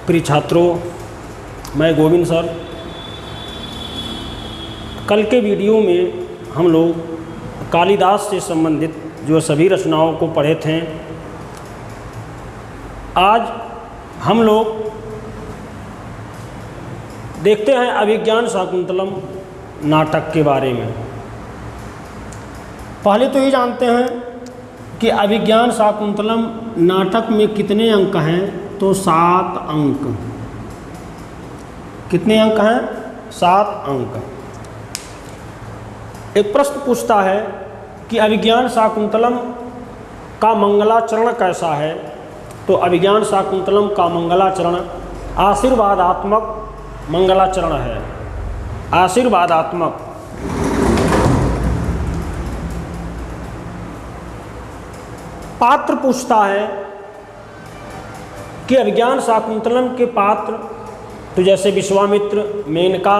प्रिय छात्रों, मैं गोविंद सर। कल के वीडियो में हम लोग कालिदास से संबंधित जो सभी रचनाओं को पढ़े थे। आज हम लोग देखते हैं अभिज्ञान शाकुंतलम नाटक के बारे में। पहले तो ये जानते हैं कि अभिज्ञान शाकुंतलम नाटक में कितने अंक हैं, तो 7 अंक। कितने अंक हैं? 7 अंक। एक प्रश्न पूछता है कि अभिज्ञान शाकुंतलम का मंगलाचरण कैसा है, तो अभिज्ञान शाकुंतलम का मंगलाचरण आशीर्वादात्मक मंगलाचरण है। आशीर्वादात्मक। पात्र पूछता है कि अभिज्ञान शाकुंतलम के पात्र तो जैसे विश्वामित्र, मेनका,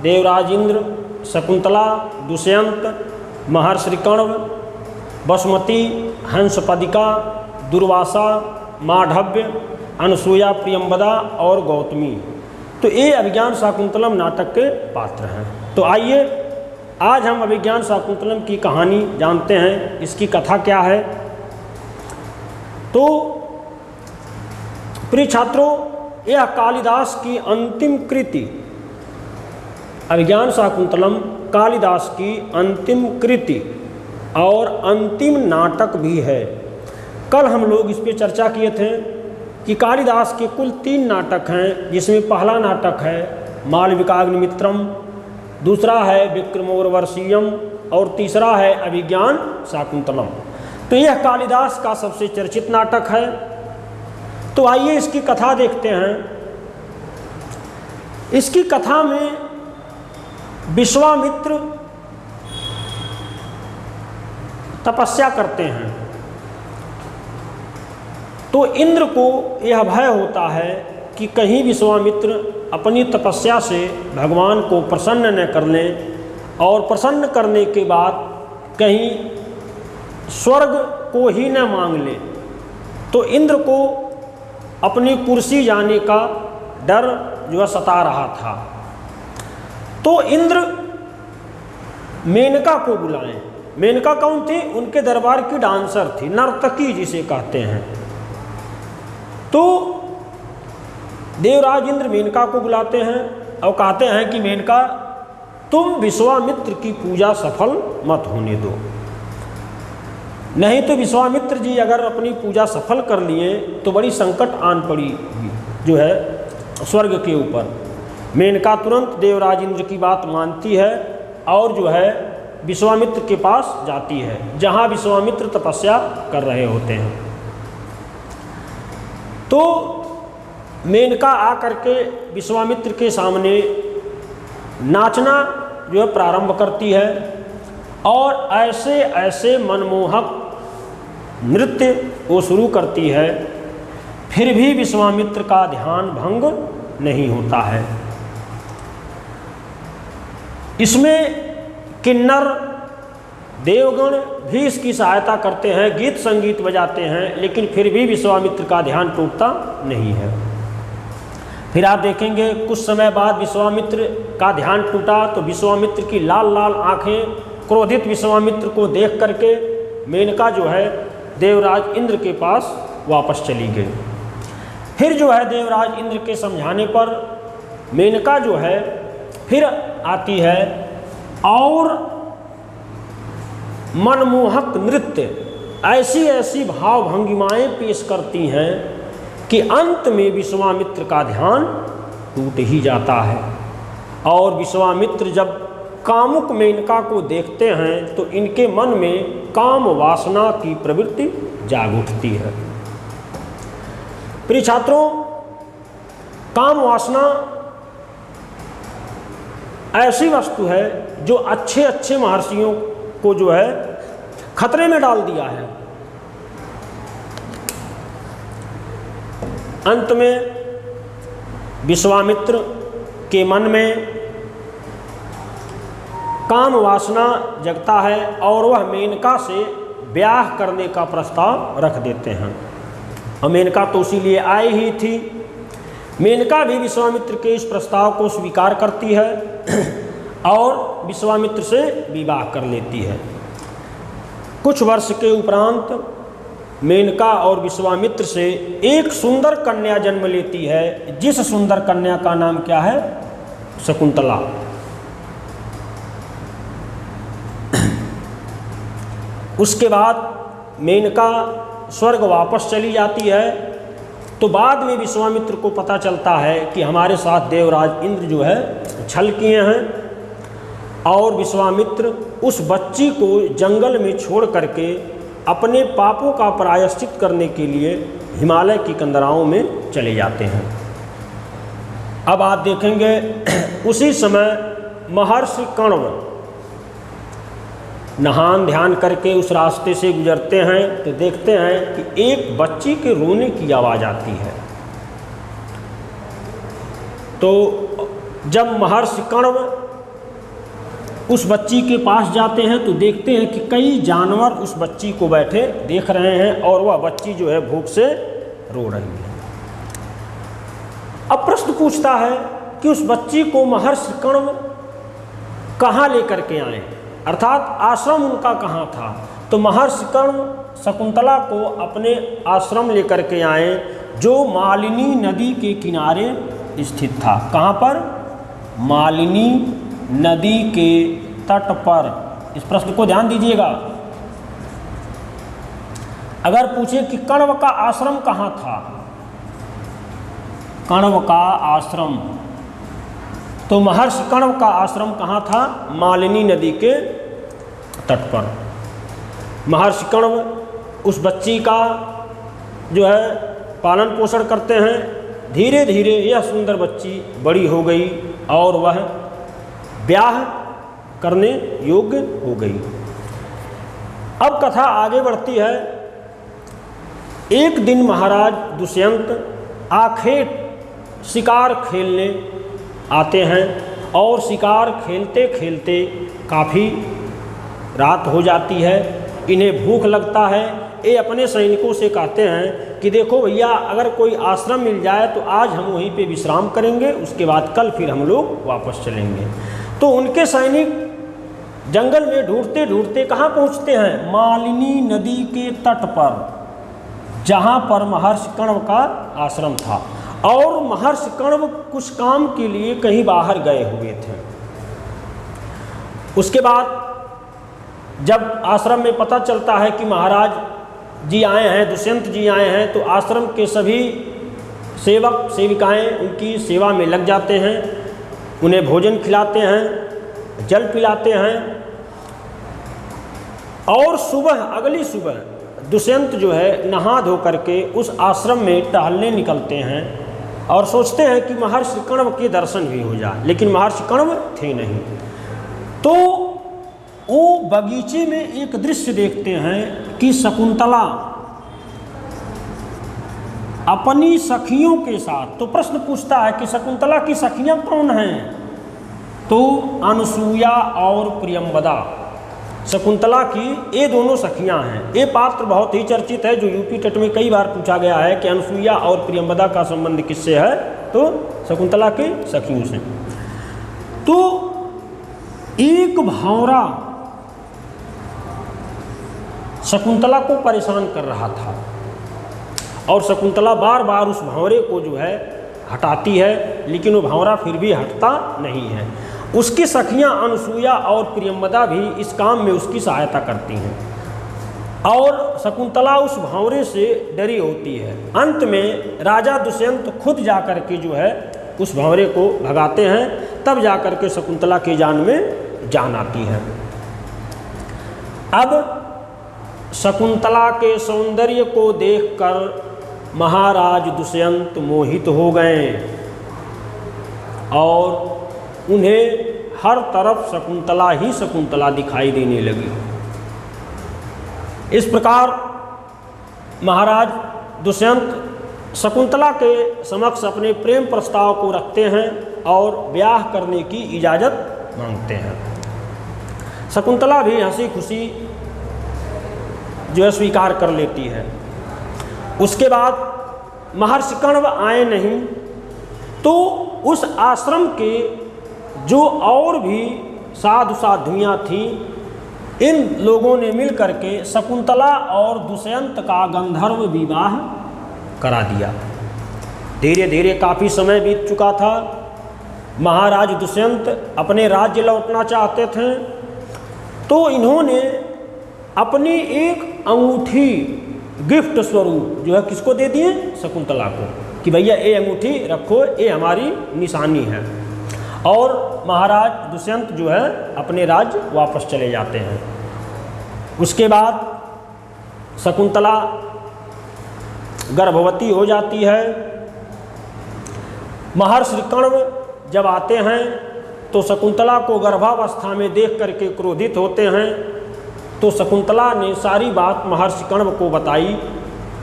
देवराज इंद्र, शकुंतला, दुष्यंत, महर्षि कण्व, वसुमती, हंसपदिका, दुर्वासा, माढ़व्य, अनसुया, प्रियंवदा और गौतमी, तो ये अभिज्ञान शाकुंतलम नाटक के पात्र हैं। तो आइए आज हम अभिज्ञान शाकुंतलम की कहानी जानते हैं। इसकी कथा क्या है। तो प्रिय छात्रों, यह कालिदास की अंतिम कृति, अभिज्ञान शाकुंतलम कालिदास की अंतिम कृति और अंतिम नाटक भी है। कल हम लोग इस पे चर्चा किए थे कि कालिदास के कुल 3 नाटक हैं, जिसमें पहला नाटक है मालविकाग्निमित्रम, दूसरा है विक्रमोर्वशीयम और तीसरा है अभिज्ञान शाकुंतलम। तो यह कालिदास का सबसे चर्चित नाटक है। तो आइए इसकी कथा देखते हैं। इसकी कथा में विश्वामित्र तपस्या करते हैं, तो इंद्र को यह भय होता है कि कहीं विश्वामित्र अपनी तपस्या से भगवान को प्रसन्न न कर लें और प्रसन्न करने के बाद कहीं स्वर्ग को ही न मांग ले। तो इंद्र को अपनी कुर्सी जाने का डर जो सता रहा था। तो इंद्र मेनका को बुलाएं। मेनका कौन थी? उनके दरबार की डांसर थी, नर्तकी जिसे कहते हैं। तो देवराज इंद्र मेनका को बुलाते हैं और कहते हैं कि मेनका, तुम विश्वामित्र की पूजा सफल मत होने दो, नहीं तो विश्वामित्र जी अगर अपनी पूजा सफल कर लिए तो बड़ी संकट आन पड़ी जो है स्वर्ग के ऊपर। मेनका तुरंत देवराज इंद्र की बात मानती है और जो है विश्वामित्र के पास जाती है, जहाँ विश्वामित्र तपस्या कर रहे होते हैं। तो मेनका आकर के विश्वामित्र के सामने नाचना जो है प्रारंभ करती है और ऐसे ऐसे मनमोहक नृत्य वो शुरू करती है, फिर भी विश्वामित्र का ध्यान भंग नहीं होता है। इसमें किन्नर देवगण भी इसकी सहायता करते हैं, गीत संगीत बजाते हैं, लेकिन फिर भी विश्वामित्र का ध्यान टूटता नहीं है। फिर आप देखेंगे कुछ समय बाद विश्वामित्र का ध्यान टूटा तो विश्वामित्र की लाल लाल आंखें क्रोधित विश्वामित्र को देख करके मेनका जो है देवराज इंद्र के पास वापस चली गई। फिर जो है देवराज इंद्र के समझाने पर मेनका जो है फिर आती है और मनमोहक नृत्य, ऐसी ऐसी भाव भंगिमाएँ पेश करती हैं कि अंत में विश्वामित्र का ध्यान टूट ही जाता है। और विश्वामित्र जब कामुक मेनका को देखते हैं तो इनके मन में काम वासना की प्रवृत्ति जाग उठती है। प्रिय छात्रों, काम वासना ऐसी वस्तु है जो अच्छे अच्छे महर्षियों को जो है खतरे में डाल दिया है। अंत में विश्वामित्र के मन में काम वासना जगता है और वह मेनका से ब्याह करने का प्रस्ताव रख देते हैं। और मेनका तो इसीलिए आई ही थी मेनका भी विश्वामित्र के इस प्रस्ताव को स्वीकार करती है और विश्वामित्र से विवाह कर लेती है। कुछ वर्ष के उपरांत मेनका और विश्वामित्र से एक सुंदर कन्या जन्म लेती है, जिस सुंदर कन्या का नाम क्या है? शकुंतला। उसके बाद मेनका स्वर्ग वापस चली जाती है। तो बाद में विश्वामित्र को पता चलता है कि हमारे साथ देवराज इंद्र जो है छल किए हैं, और विश्वामित्र उस बच्ची को जंगल में छोड़ करके अपने पापों का प्रायश्चित करने के लिए हिमालय की कंदराओं में चले जाते हैं। अब आप देखेंगे उसी समय महर्षि कण्व नहान ध्यान करके उस रास्ते से गुजरते हैं तो देखते हैं कि एक बच्ची के रोने की आवाज़ आती है। तो जब महर्षि कण्व उस बच्ची के पास जाते हैं तो देखते हैं कि कई जानवर उस बच्ची को बैठे देख रहे हैं और वह बच्ची जो है भूख से रो रही है। अब प्रश्न पूछता है कि उस बच्ची को महर्षि कण्व कहाँ लेकर के आए, अर्थात आश्रम उनका कहाँ था? तो महर्षि कण्व शकुंतला को अपने आश्रम लेकर के आए, जो मालिनी नदी के किनारे स्थित था। कहाँ पर? मालिनी नदी के तट पर। इस प्रश्न को ध्यान दीजिएगा। अगर पूछे कि कण्व का आश्रम कहाँ था, कण्व का आश्रम, तो महर्षि कण्व का आश्रम कहाँ था? मालिनी नदी के तट पर। महर्षि कण्व उस बच्ची का जो है पालन पोषण करते हैं। धीरे धीरे यह सुंदर बच्ची बड़ी हो गई और वह ब्याह करने योग्य हो गई। अब कथा आगे बढ़ती है। एक दिन महाराज दुष्यंत आखेट शिकार खेलने आते हैं और शिकार खेलते खेलते काफ़ी रात हो जाती है। इन्हें भूख लगता है। ये अपने सैनिकों से कहते हैं कि देखो भैया, अगर कोई आश्रम मिल जाए तो आज हम वहीं पे विश्राम करेंगे, उसके बाद कल फिर हम लोग वापस चलेंगे। तो उनके सैनिक जंगल में ढूंढते ढूंढते कहाँ पहुँचते हैं? मालिनी नदी के तट पर, जहाँ पर महर्षि कण्व का आश्रम था। और महर्षि कण्व कुछ काम के लिए कहीं बाहर गए हुए थे। उसके बाद जब आश्रम में पता चलता है कि महाराज जी आए हैं, दुष्यंत जी आए हैं, तो आश्रम के सभी सेवक सेविकाएं उनकी सेवा में लग जाते हैं। उन्हें भोजन खिलाते हैं, जल पिलाते हैं। और सुबह, अगली सुबह दुष्यंत जो है नहा धो करके उस आश्रम में टहलने निकलते हैं और सोचते हैं कि महर्षि कण्व के दर्शन भी हो जाए, लेकिन महर्षि कण्व थे नहीं। तो वो बगीचे में एक दृश्य देखते हैं कि शकुंतला अपनी सखियों के साथ। तो प्रश्न पूछता है कि शकुंतला की सखियां कौन हैं? तो अनसुईया और प्रियंवदा, शकुंतला की ये दोनों सखियां हैं। ये पात्र बहुत ही चर्चित है, जो यूपी टेट में कई बार पूछा गया है कि अनसुईया और प्रियंवदा का संबंध किससे है? तो शकुंतला के सखियों से। तो एक भंवरा शकुंतला को परेशान कर रहा था और शकुंतला बार बार उस भंवरे को जो है हटाती है, लेकिन वो भंवरा फिर भी हटता नहीं है। उसकी सखियां अनसुईया और प्रियंवदा भी इस काम में उसकी सहायता करती हैं और शकुंतला उस भंवरे से डरी होती है। अंत में राजा दुष्यंत खुद जाकर के जो है उस भंवरे को भगाते हैं, तब जाकर के शकुंतला की जान में जान आती है। अब शकुंतला के सौंदर्य को देखकर महाराज दुष्यंत मोहित हो गए और उन्हें हर तरफ शकुंतला ही शकुंतला दिखाई देने लगी। इस प्रकार महाराज दुष्यंत शकुंतला के समक्ष अपने प्रेम प्रस्ताव को रखते हैं और ब्याह करने की इजाज़त मांगते हैं। शकुंतला भी हंसी खुशी जो है स्वीकार कर लेती है। उसके बाद महर्षि कण्व आए नहीं तो उस आश्रम के जो और भी साधु साध्वियाँ थीं, इन लोगों ने मिल करके शकुंतला और दुष्यंत का गंधर्व विवाह करा दिया। धीरे धीरे काफ़ी समय बीत चुका था। महाराज दुष्यंत अपने राज्य लौटना चाहते थे, तो इन्होंने अपनी एक अंगूठी गिफ्ट स्वरूप जो है किसको दे दिए? शकुंतला को, कि भैया ये अंगूठी रखो, ये हमारी निशानी है। और महाराज दुष्यंत जो है अपने राज्य वापस चले जाते हैं। उसके बाद शकुंतला गर्भवती हो जाती है। महर्षि कण्व जब आते हैं तो शकुंतला को गर्भावस्था में देख करके क्रोधित होते हैं। तो शकुंतला ने सारी बात महर्षि कण्व को बताई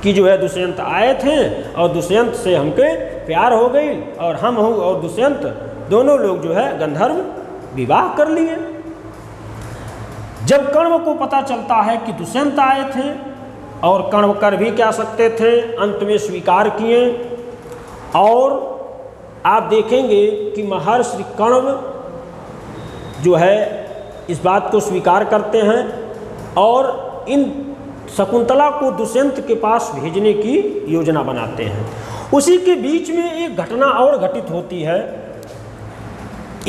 कि जो है दुष्यंत आए थे और दुष्यंत से हमके प्यार हो गई, और हम और दुष्यंत दोनों लोग जो है गंधर्व विवाह कर लिए। जब कण्व को पता चलता है कि दुष्यंत आए थे, और कण्व कर भी क्या सकते थे, अंत में स्वीकार किए। और आप देखेंगे कि महर्षि कण्व जो है इस बात को स्वीकार करते हैं और इन शकुंतला को दुष्यंत के पास भेजने की योजना बनाते हैं। उसी के बीच में एक घटना और घटित होती है।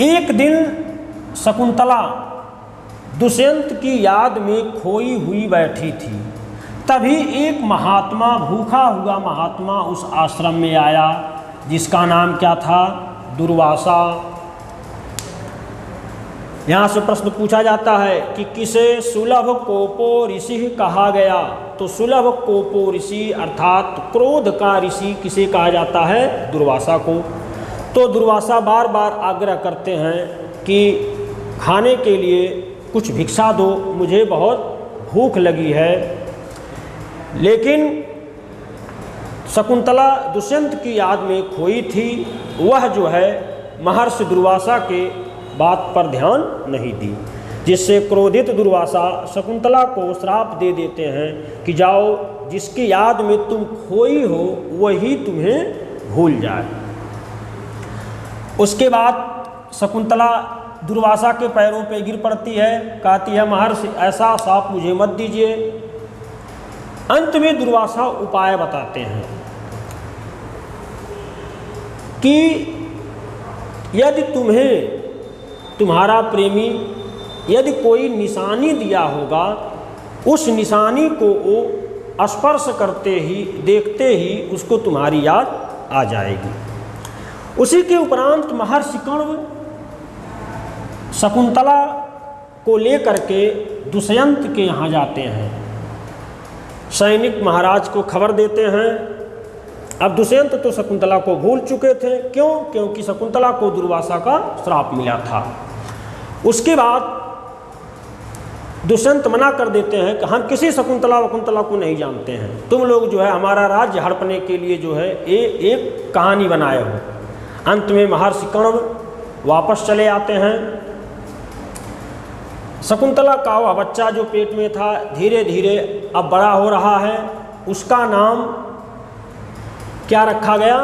एक दिन शकुंतला दुष्यंत की याद में खोई हुई बैठी थी। तभी एक महात्मा, भूखा हुआ महात्मा उस आश्रम में आया, जिसका नाम क्या था? दुर्वासा। यहाँ से प्रश्न पूछा जाता है कि किसे सुलभ कोपो ऋषि कहा गया? तो सुलभ कोपो ऋषि अर्थात क्रोध का ऋषि किसे कहा जाता है? दुर्वासा को। तो दुर्वासा बार बार आग्रह करते हैं कि खाने के लिए कुछ भिक्षा दो, मुझे बहुत भूख लगी है। लेकिन शकुंतला दुष्यंत की याद में खोई थी, वह जो है महर्षि दुर्वासा के बात पर ध्यान नहीं दी, जिससे क्रोधित दुर्वासा शकुंतला को श्राप दे देते हैं कि जाओ, जिसकी याद में तुम खोई हो वही तुम्हें भूल जाए। उसके बाद शकुंतला दुर्वासा के पैरों पे गिर पड़ती है, कहती है महर्षि ऐसा श्राप मुझे मत दीजिए। अंत में दुर्वासा उपाय बताते हैं कि यदि तुम्हें तुम्हारा प्रेमी यदि कोई निशानी दिया होगा, उस निशानी को वो स्पर्श करते ही, देखते ही उसको तुम्हारी याद आ जाएगी। उसी के उपरांत महर्षि कण्व शकुंतला को लेकर के दुष्यंत के यहाँ जाते हैं। सैनिक महाराज को खबर देते हैं। अब दुष्यंत तो शकुंतला को भूल चुके थे। क्यों? क्योंकि शकुंतला को दुर्वासा का श्राप मिला था। उसके बाद दुष्यंत मना कर देते हैं कि हम किसी शकुंतला वकुंतला को नहीं जानते हैं, तुम लोग जो है हमारा राज्य हड़पने के लिए जो है एक कहानी बनाए हो। अंत में महर्षि कण्व वापस चले आते हैं। शकुंतला का वह बच्चा जो पेट में था धीरे धीरे अब बड़ा हो रहा है। उसका नाम क्या रखा गया?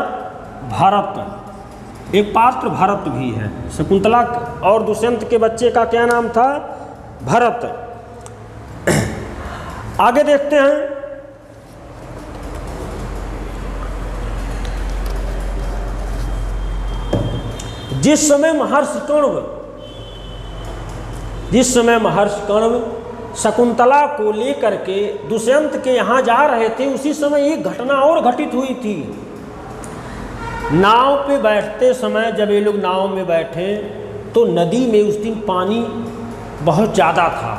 भरत। एक पात्र भरत भी है। शकुंतला और दुष्यंत के बच्चे का क्या नाम था? भरत। आगे देखते हैं। जिस समय महर्षि कण्व शकुंतला को लेकर के दुष्यंत के यहाँ जा रहे थे, उसी समय एक घटना और घटित हुई थी। नाव पे बैठते समय जब ये लोग नाव में बैठे तो नदी में उस दिन पानी बहुत ज़्यादा था।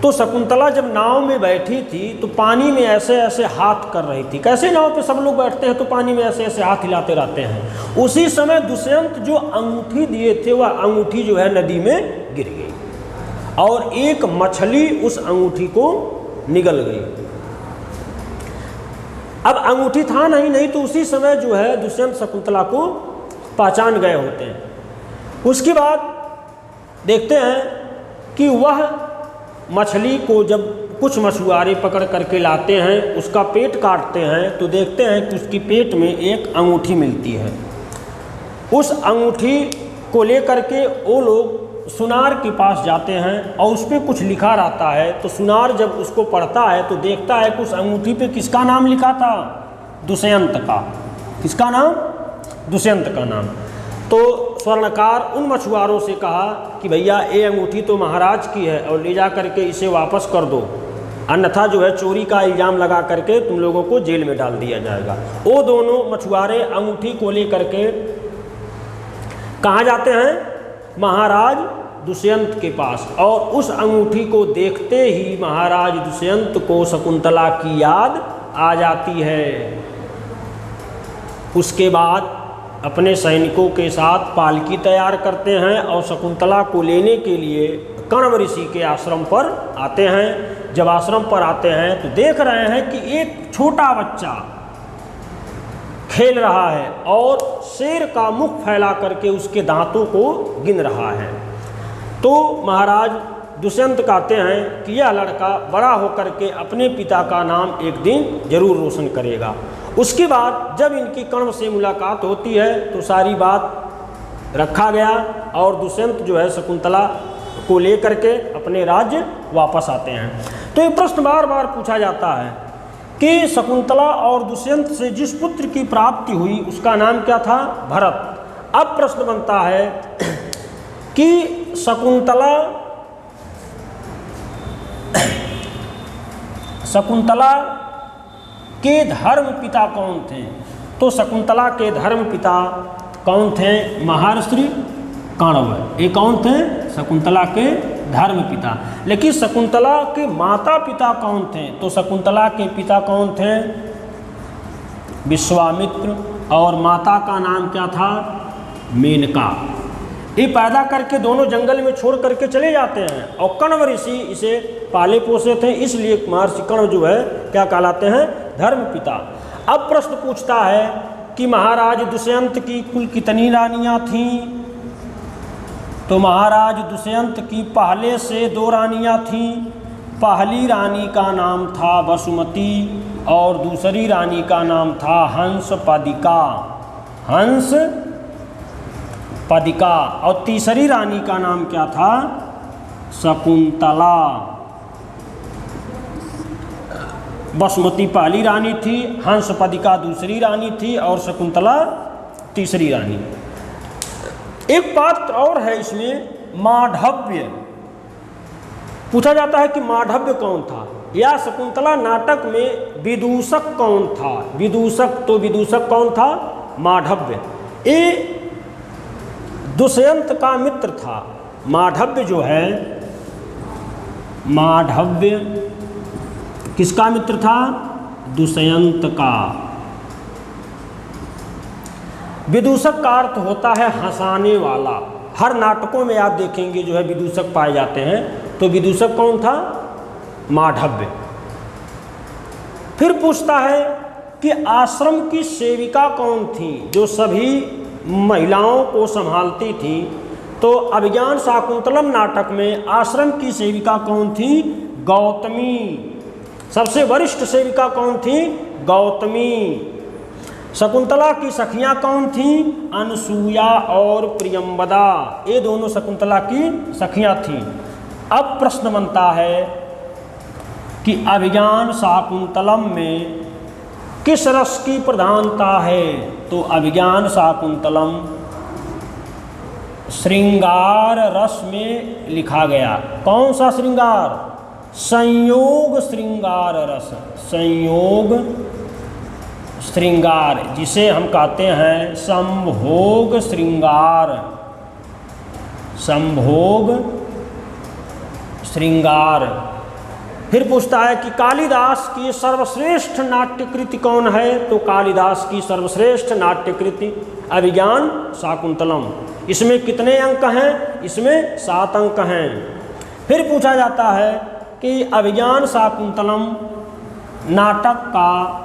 तो शकुंतला जब नाव में बैठी थी तो पानी में ऐसे ऐसे हाथ कर रही थी। कैसे नाव पे सब लोग बैठते हैं तो पानी में ऐसे ऐसे हाथ हिलाते रहते हैं। उसी समय दुष्यंत जो अंगूठी दिए थे वह अंगूठी जो है नदी में गिर गई और एक मछली उस अंगूठी को निगल गई। अब अंगूठी था नहीं तो उसी समय जो है दुष्यंत शकुंतला को पहचान गए होते हैं। उसके बाद देखते हैं कि वह मछली को जब कुछ मछुआरे पकड़ करके लाते हैं, उसका पेट काटते हैं तो देखते हैं कि उसकी पेट में एक अंगूठी मिलती है। उस अंगूठी को लेकर के वो लोग सुनार के पास जाते हैं और उस पर कुछ लिखा रहता है। तो सुनार जब उसको पढ़ता है तो देखता है कि उस अंगूठी पे किसका नाम लिखा था, दुष्यंत का। किसका नाम, दुष्यंत का नाम। तो स्वर्णकार उन मछुआरों से कहा कि भैया ये अंगूठी तो महाराज की है और ले जा करके इसे वापस कर दो, अन्यथा जो है चोरी का इल्ज़ाम लगा करके तुम लोगों को जेल में डाल दिया जाएगा। वो दोनों मछुआरे अंगूठी को लेकर के कहाँ जाते हैं, महाराज दुष्यंत के पास। और उस अंगूठी को देखते ही महाराज दुष्यंत को शकुंतला की याद आ जाती है। उसके बाद अपने सैनिकों के साथ पालकी तैयार करते हैं और शकुंतला को लेने के लिए कण्व ऋषि के आश्रम पर आते हैं। जब आश्रम पर आते हैं तो देख रहे हैं कि एक छोटा बच्चा खेल रहा है और शेर का मुख फैला करके उसके दांतों को गिन रहा है। तो महाराज दुष्यंत कहते हैं कि यह लड़का बड़ा होकर के अपने पिता का नाम एक दिन जरूर रोशन करेगा। उसके बाद जब इनकी कण्व से मुलाकात होती है तो सारी बात रखा गया और दुष्यंत जो है शकुंतला को लेकर के अपने राज्य वापस आते हैं। तो ये प्रश्न बार बार पूछा जाता है कि शकुंतला और दुष्यंत से जिस पुत्र की प्राप्ति हुई उसका नाम क्या था, भरत। अब प्रश्न बनता है कि शकुंतला के धर्म पिता कौन थे। तो शकुंतला के धर्म पिता कौन थे, महर्षि कण्व। ये कौन थे, शकुंतला के धर्म पिता। लेकिन शकुंतला के माता पिता कौन थे, तो शकुंतला के पिता कौन थे, विश्वामित्र। और माता का नाम क्या था, मेनका। ये पैदा करके दोनों जंगल में छोड़ करके चले जाते हैं और कण्व ऋषि इसे पाले पोसे थे, इसलिए महर्षि कण्व जो है क्या कहलाते हैं, धर्म पिता। अब प्रश्न पूछता है कि महाराज दुष्यंत की कुल कितनी रानियां थीं। तो महाराज दुष्यंत की पहले से 2 रानियां थीं। पहली रानी का नाम था वसुमती और दूसरी रानी का नाम था हंसपदिका। हंसपदिका। और तीसरी रानी का नाम क्या था, शकुंतला। वसुमती पहली रानी थी, हंसपदिका दूसरी रानी थी और शकुंतला तीसरी रानी। एक बात और है इसमें, माधव्य। पूछा जाता है कि माधव्य कौन था, या शकुंतला नाटक में विदूषक कौन था। विदूषक, तो विदूषक कौन था, माधव्य। ये दुष्यंत का मित्र था। माधव्य जो है, माधव्य किसका मित्र था, दुष्यंत का। विदूषक का अर्थ होता है हंसाने वाला। हर नाटकों में आप देखेंगे जो है विदूषक पाए जाते हैं। तो विदूषक कौन था, माधव्य। फिर पूछता है कि आश्रम की सेविका कौन थी, जो सभी महिलाओं को संभालती थी। तो अभिज्ञान शाकुंतलम नाटक में आश्रम की सेविका कौन थी, गौतमी। सबसे वरिष्ठ सेविका कौन थी, गौतमी। शकुंतला की सखियां कौन थीं, अनसूया और प्रियंवदा। ये दोनों शकुंतला की सखियां थीं। अब प्रश्न बनता है कि अभिज्ञान शाकुंतलम में किस रस की प्रधानता है। तो अभिज्ञान शाकुंतलम श्रृंगार रस में लिखा गया। कौन सा श्रृंगार, संयोग श्रृंगार रस। संयोग श्रृंगार, जिसे हम कहते हैं संभोग श्रृंगार। संभोग श्रृंगार। फिर पूछता है कि कालिदास की सर्वश्रेष्ठ नाट्यकृति कौन है। तो कालिदास की सर्वश्रेष्ठ नाट्यकृति अभिज्ञान शाकुंतलम। इसमें कितने अंक हैं, इसमें 7 अंक हैं। फिर पूछा जाता है कि अभिज्ञान शाकुंतलम नाटक का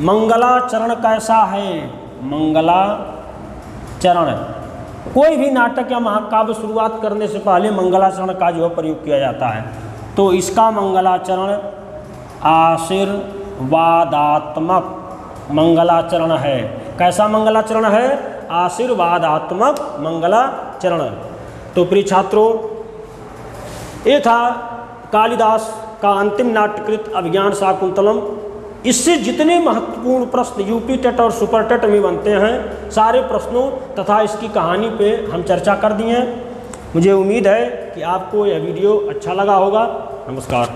मंगलाचरण कैसा है। मंगलाचरण, कोई भी नाटक या महाकाव्य शुरुआत करने से पहले मंगलाचरण का जो है प्रयोग किया जाता है। तो इसका मंगलाचरण आशीर्वादात्मक मंगलाचरण है। कैसा मंगलाचरण है, आशीर्वादात्मक मंगलाचरण। तो प्रिय छात्रों, ये था कालिदास का अंतिम नाट्यकृत अभिज्ञान शाकुंतलम। इससे जितने महत्वपूर्ण प्रश्न यूपी टेट और सुपर टेट में बनते हैं, सारे प्रश्नों तथा इसकी कहानी पे हम चर्चा कर दिए हैं। मुझे उम्मीद है कि आपको यह वीडियो अच्छा लगा होगा। नमस्कार।